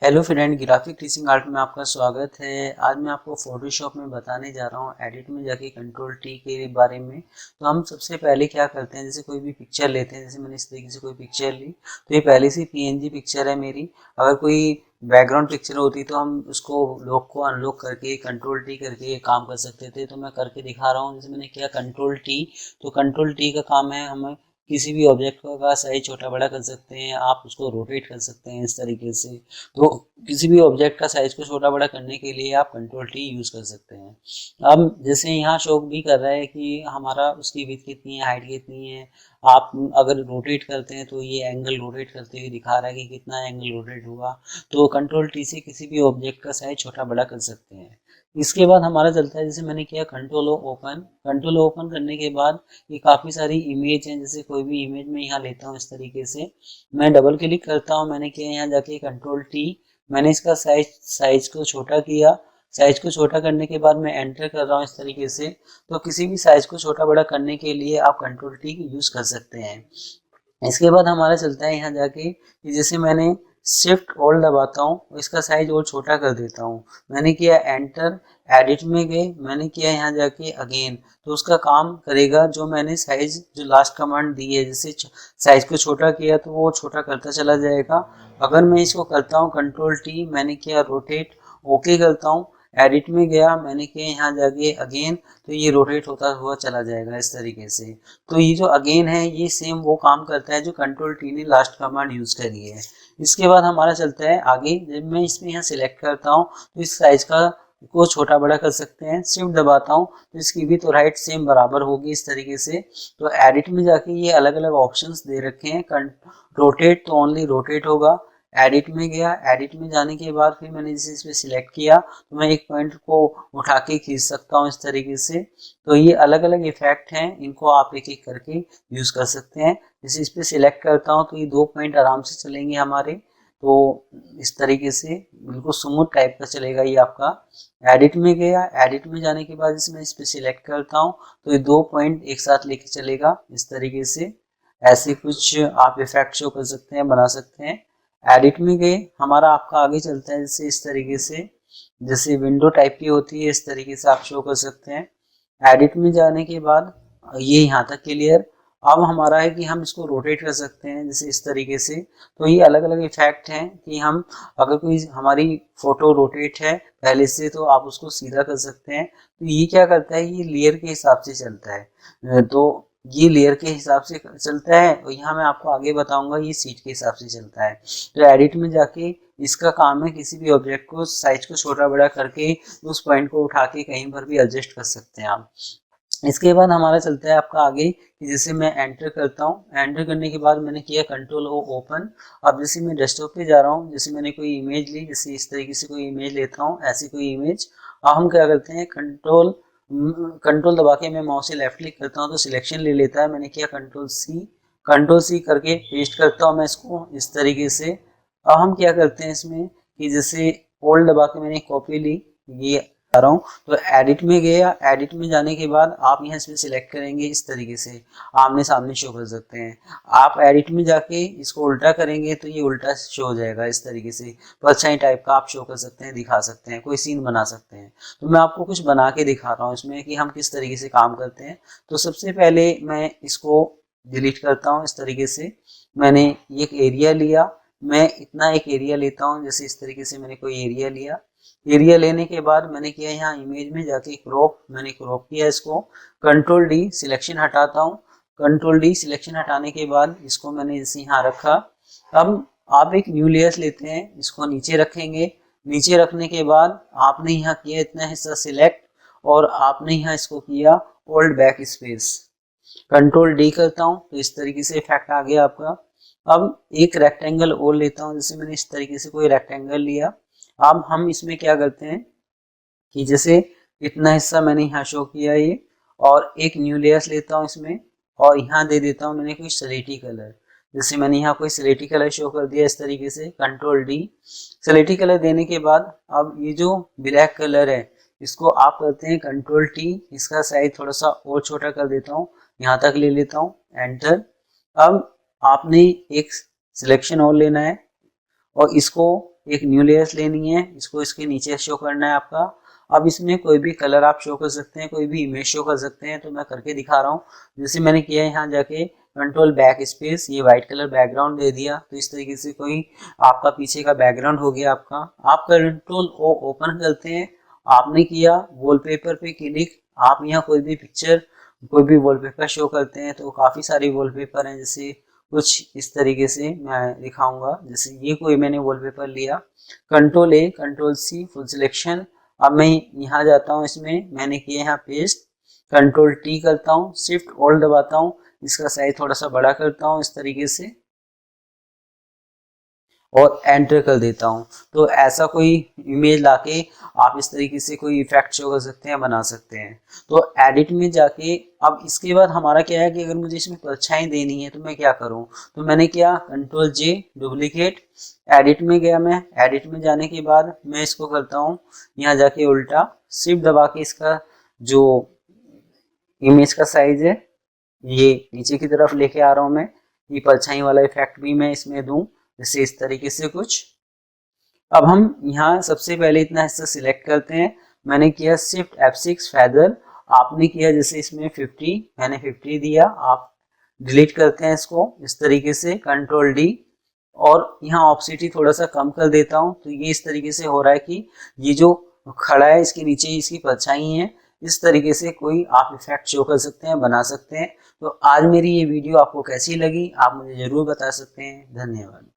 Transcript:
Hello friend, graphic teaching art में आपका स्वागत है। आज मैं आपको फोटोशॉप में बताने जा रहा हूँ एडिट में जाके कंट्रोल टी के बारे में। तो हम सबसे पहले क्या करते हैं, जैसे कोई भी पिक्चर लेते हैं, जैसे मैंने इस तरीके से कोई पिक्चर ली तो ये पहले से पीएनजी पिक्चर है मेरी। अगर कोई बैकग्राउंड पिक्चर होती तो हम उसको लॉक को अनलॉक करके कंट्रोल टी करके काम कर सकते थे। तो मैं करके दिखा रहा हूँ। जैसे मैंने किया कंट्रोल टी, तो कंट्रोल टी का काम है हमें किसी भी ऑब्जेक्ट का साइज छोटा बड़ा कर सकते हैं, आप उसको रोटेट कर सकते हैं इस तरीके से। तो किसी भी ऑब्जेक्ट का साइज को छोटा बड़ा करने के लिए आप कंट्रोल टी यूज कर सकते हैं। अब जैसे यहाँ शो भी कर रहा है कि हमारा उसकी विड्थ कितनी है, हाइट कितनी है। आप अगर रोटेट करते हैं तो ये एंगल रोटेट करते हुए दिखा रहा है कि कितना एंगल रोटेट हुआ। तो कंट्रोल टी से किसी भी ऑब्जेक्ट का साइज छोटा बड़ा कर सकते हैं। इसके बाद हमारा चलता है, जैसे मैंने किया कंट्रोल ओपन। कंट्रोल ओपन करने के बाद ये काफ़ी सारी इमेज हैं। जैसे कोई भी इमेज मैं यहाँ लेता हूँ इस तरीके से, मैं डबल क्लिक करता हूँ। मैंने किया यहाँ जाके कंट्रोल टी, मैंने इसका साइज को छोटा किया। साइज को छोटा करने के बाद मैं एंटर कर रहा हूँ इस तरीके से। तो किसी भी साइज को छोटा बड़ा करने के लिए आप कंट्रोल टी यूज कर सकते हैं। इसके बाद हमारा चलता है यहाँ जाके कि जैसे मैंने शिफ्ट ऑल दबाता हूँ, इसका साइज और छोटा कर देता हूँ। मैंने किया एंटर, एडिट में गए, मैंने किया यहाँ जाके अगेन। तो उसका काम करेगा जो मैंने साइज जो लास्ट कमांड दी है, जैसे साइज को छोटा किया तो वो छोटा करता चला जाएगा। अगर मैं इसको करता हूँ कंट्रोल टी, मैंने किया रोटेट, ओके करता हूँ, एडिट में गया, मैंने किया यहाँ जाके अगेन, तो ये रोटेट होता हुआ चला जाएगा इस तरीके से। तो ये जो अगेन है ये सेम वो काम करता है जो कंट्रोल टी ने लास्ट कमांड यूज करी है। इसके बाद हमारा चलता है आगे। जब मैं इसमें यहाँ सिलेक्ट करता हूँ तो इस साइज का को छोटा बड़ा कर सकते हैं। शिफ्ट दबाता हूँ तो इसकी भी तो राइट सेम बराबर होगी इस तरीके से। तो एडिट में जाके ये अलग अलग ऑप्शंस दे रखे हैं। रोटेट तो ओनली रोटेट होगा। एडिट में गया, एडिट में जाने के बाद फिर मैंने जैसे इस पर सिलेक्ट किया तो मैं एक पॉइंट को उठा के खींच सकता हूँ इस तरीके से। तो ये अलग अलग इफेक्ट हैं, इनको आप एक एक करके यूज कर सकते हैं। जैसे इस पर सिलेक्ट करता हूँ तो ये दो पॉइंट आराम से चलेंगे हमारे। तो इस तरीके से बिल्कुल स्मूथ टाइप का चलेगा ये आपका। एडिट में गया, एडिट में जाने के बाद जैसे मैं इस पर सिलेक्ट करता हूँ तो ये दो पॉइंट एक साथ लेके चलेगा इस तरीके से। ऐसे कुछ आप इफेक्ट शो कर सकते हैं, बना सकते हैं। एडिट में गए, हमारा आपका आगे चलता है जैसे इस तरीके से, जैसे विंडो टाइप की होती है इस तरीके से आप शो कर सकते हैं। एडिट में जाने के बाद ये यहाँ तक क्लियर। अब हमारा है कि हम इसको रोटेट कर सकते हैं जैसे इस तरीके से। तो ये अलग अलग इफेक्ट हैं कि हम अगर कोई हमारी फोटो रोटेट है पहले से तो आप उसको सीधा कर सकते हैं। तो ये क्या करता है, ये लेयर के हिसाब से चलता है। तो ये लेयर के हिसाब से चलता है और यहाँ मैं आपको आगे बताऊंगा ये सीट के हिसाब से चलता है। तो एडिट में जाके इसका काम है किसी भी ऑब्जेक्ट को साइज को छोटा बड़ा करके उस पॉइंट को उठा के कहीं पर भी एडजस्ट कर सकते हैं आप। इसके बाद हमारा चलता है आपका आगे कि जैसे मैं एंटर करता हूँ। एंटर करने के बाद मैंने किया कंट्रोल ओ ओपन। अब जैसे मैं डेस्कटॉप पे जा रहा हूँ, जैसे मैंने कोई इमेज ली, जैसे इस तरीके से कोई इमेज लेता हूँ, ऐसी कोई इमेज। अब हम क्या करते हैं, कंट्रोल दबा के मैं माउस से लेफ्ट क्लिक करता हूँ तो सिलेक्शन ले लेता है। मैंने किया कंट्रोल सी करके पेस्ट करता हूँ मैं इसको इस तरीके से। अब हम क्या करते हैं इसमें कि जैसे होल्ड दबा के मैंने कॉपी ली, ये आ रहा हूँ। तो एडिट में गया, एडिट में जाने के बाद आप यहाँ इसमें सिलेक्ट करेंगे इस तरीके से, आमने सामने शो कर सकते हैं। आप एडिट में जाके इसको उल्टा करेंगे तो ये उल्टा शो हो जाएगा इस तरीके से। परछाई टाइप का आप शो कर सकते हैं, दिखा सकते हैं, कोई सीन बना सकते हैं। तो मैं आपको कुछ बना के दिखा रहा हूँ इसमें कि हम किस तरीके से काम करते हैं। तो सबसे पहले मैं इसको डिलीट करता हूँ इस तरीके से। मैंने एक एरिया लिया, मैं इतना एक एरिया लेता हूँ, जैसे इस तरीके से मैंने कोई एरिया लिया। एरिया लेने के बाद मैंने किया यहाँ इमेज में जाके क्रॉप, मैंने क्रॉप किया इसको। कंट्रोल डी सिलेक्शन हटाता हूँ। कंट्रोल डी सिलेक्शन हटाने के बाद इसको मैंने जैसे यहाँ रखा। अब आप एक न्यू लेयर्स लेते हैं, इसको नीचे रखेंगे। नीचे रखने के बाद आपने यहाँ किया इतना हिस्सा सिलेक्ट और आपने यहाँ इसको किया hold back space. Control D करता हूँ तो इस तरीके से इफेक्ट आ गया आपका। अब एक रेक्टेंगल और लेता हूँ, जैसे मैंने इस तरीके से कोई रेक्टेंगल लिया। अब हम इसमें क्या करते हैं कि जैसे इतना हिस्सा मैंने यहाँ शो किया ये, और एक न्यू लेयर्स लेता हूँ इसमें और यहाँ दे देता हूँ मैंने कोई स्लेटी कलर। जैसे मैंने यहाँ कोई स्लेटी कलर शो कर दिया इस तरीके से, कंट्रोल डी। स्लेटी कलर देने के बाद अब ये जो ब्लैक कलर है इसको आप करते हैं कंट्रोल टी, इसका साइज थोड़ा सा और छोटा कर देता हूँ, यहाँ तक ले लेता हूँ, एंटर। अब आपने एक सिलेक्शन और लेना है और इसको एक न्यू लेयर्स लेनी है, इसको इसके नीचे शो करना है आपका। अब इसमें कोई भी कलर आप शो कर सकते हैं, कोई भी इमेज शो कर सकते हैं, तो मैं करके दिखा रहा हूँ। जैसे मैंने किया है यहाँ जाके कंट्रोल बैक स्पेस, ये वाइट कलर बैकग्राउंड दे दिया, तो इस तरीके से कोई आपका पीछे का बैकग्राउंड हो गया आपका। आप कंट्रोल ओ ओपन करते हैं, आपने किया वॉलपेपर पे क्लिक, आप यहाँ कोई भी पिक्चर कोई भी वॉलपेपर शो करते हैं, तो काफ़ी सारे वॉलपेपर हैं। जैसे कुछ इस तरीके से मैं दिखाऊंगा, जैसे ये कोई मैंने वॉलपेपर लिया, control A control C full selection. अब मैं यहाँ जाता हूँ, इसमें मैंने किया यहाँ पेस्ट, कंट्रोल टी करता हूँ, शिफ्ट ऑल दबाता हूँ, इसका साइज थोड़ा सा बड़ा करता हूँ इस तरीके से और एंटर कर देता हूँ। तो ऐसा कोई इमेज लाके आप इस तरीके से कोई इफेक्ट शो कर सकते हैं, बना सकते हैं। तो एडिट में जाके अब इसके बाद हमारा क्या है कि अगर मुझे इसमें परछाई देनी है तो मैं क्या करूँ, तो मैंने किया कंट्रोल जे डुप्लीकेट, एडिट में गया मैं, एडिट में जाने के बाद मैं इसको करता हूँ यहाँ जाके उल्टा, शिफ्ट दबा के इसका जो इमेज का साइज है ये नीचे की तरफ लेके आ रहा हूँ मैं। ये परछाई वाला इफेक्ट भी मैं इसमें दूं, जैसे इस तरीके से कुछ। अब हम यहाँ सबसे पहले इतना हिस्सा सिलेक्ट करते हैं, मैंने किया शिफ्ट F6 फेदर, आपने किया जैसे इसमें 50, मैंने 50 दिया, आप डिलीट करते हैं इसको इस तरीके से कंट्रोल डी, और यहाँ ऑप्सिटी थोड़ा सा कम कर देता हूँ। तो ये इस तरीके से हो रहा है कि ये जो खड़ा है इसके नीचे इसकी परछाई है, इस तरीके से कोई आप इफेक्ट शो कर सकते हैं, बना सकते हैं। तो आज मेरी ये वीडियो आपको कैसी लगी आप मुझे जरूर बता सकते हैं। धन्यवाद।